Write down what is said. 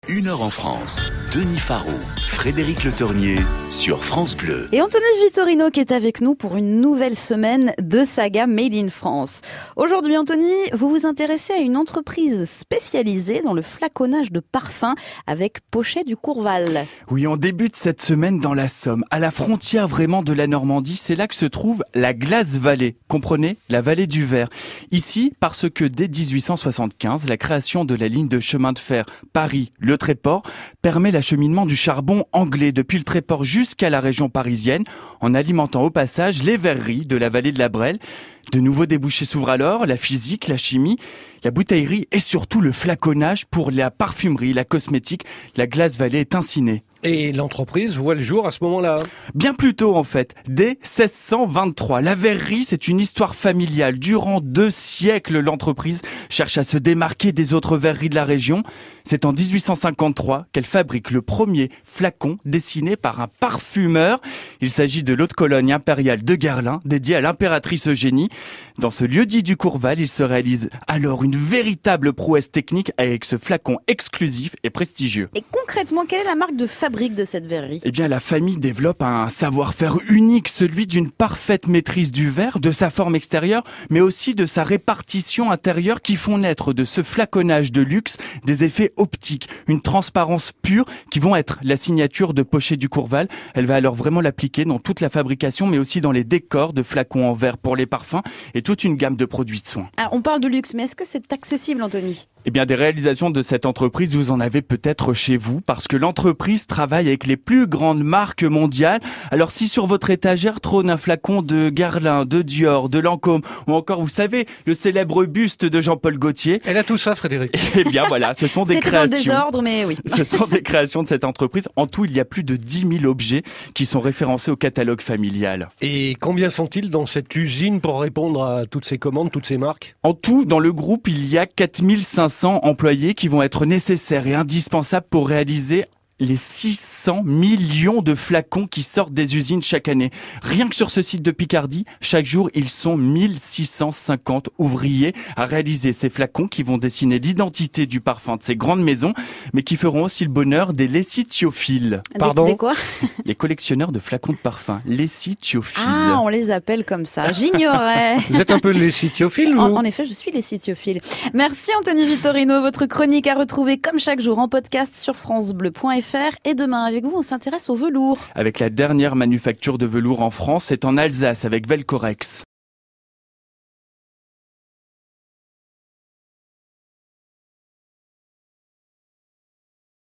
1 heure en France. Denis Faro, Frédéric Le Tournier sur France Bleu. Et Anthony Vittorino qui est avec nous pour une nouvelle semaine de saga Made in France. Aujourd'hui, Anthony, vous vous intéressez à une entreprise spécialisée dans le flaconnage de parfums avec Pochet du Courval. Oui, on débute cette semaine dans la Somme, à la frontière vraiment de la Normandie. C'est là que se trouve la Glace Vallée. Comprenez, la vallée du Ver. Ici, parce que dès 1875, la création de la ligne de chemin de fer Paris-Le Tréport permet l'acheminement du charbon anglais depuis le Tréport jusqu'à la région parisienne, en alimentant au passage les verreries de la vallée de la Brelle. De nouveaux débouchés s'ouvrent alors, la physique, la chimie, la bouteillerie et surtout le flaconnage pour la parfumerie, la cosmétique. La Glace Vallée est ainsi née. Et l'entreprise voit le jour à ce moment-là. Bien plus tôt en fait, dès 1623. La verrerie, c'est une histoire familiale. Durant 2 siècles, l'entreprise cherche à se démarquer des autres verreries de la région. C'est en 1853 qu'elle fabrique le premier flacon dessiné par un parfumeur. Il s'agit de l'eau de Cologne impériale de Guerlain, dédiée à l'impératrice Eugénie. Dans ce lieu-dit du Courval, il se réalise alors une véritable prouesse technique avec ce flacon exclusif et prestigieux. Et concrètement, quelle est la marque de fabrique de cette verrerie ? Eh bien, la famille développe un savoir-faire unique, celui d'une parfaite maîtrise du verre, de sa forme extérieure, mais aussi de sa répartition intérieure qui font naître de ce flaconnage de luxe des effets optiques, une transparence pure qui vont être la signature de Pochet du Courval. Elle va alors vraiment l'appliquer dans toute la fabrication, mais aussi dans les décors de flacons en verre pour les parfums et toute une gamme de produits de soins. Alors, on parle de luxe, mais est-ce que c'est accessible, Anthony ? Eh bien, des réalisations de cette entreprise, vous en avez peut-être chez vous, parce que l'entreprise travaille avec les plus grandes marques mondiales. Alors, si sur votre étagère trône un flacon de Guerlain, de Dior, de Lancôme, ou encore, vous savez, le célèbre buste de Jean-Paul Gaultier. Elle a tout ça, Frédéric. Eh bien, voilà, ce sont des C'était créations. dans le désordre, mais oui. Ce sont des créations de cette entreprise. En tout, il y a plus de 10 000 objets qui sont référencés au catalogue familial. Et combien sont-ils dans cette usine pour répondre à toutes ces commandes, toutes ces marques ? En tout, dans le groupe, il y a 4500 employés qui vont être nécessaires et indispensables pour réaliser les 600 millions de flacons qui sortent des usines chaque année. Rien que sur ce site de Picardie, chaque jour, ils sont 1650 ouvriers à réaliser ces flacons qui vont dessiner l'identité du parfum de ces grandes maisons, mais qui feront aussi le bonheur des lessitiophiles. Pardon ? Des quoi ? Les collectionneurs de flacons de parfum, lessitiophiles. Ah, on les appelle comme ça. J'ignorais. Vous êtes un peu lessitiophile, vous ? En effet, je suis lessitiophile. Merci Anthony Vittorino. Votre chronique à retrouver comme chaque jour en podcast sur francebleu.fr. Et demain, avec vous, on s'intéresse au velours. Avec la dernière manufacture de velours en France, c'est en Alsace avec Velcorex.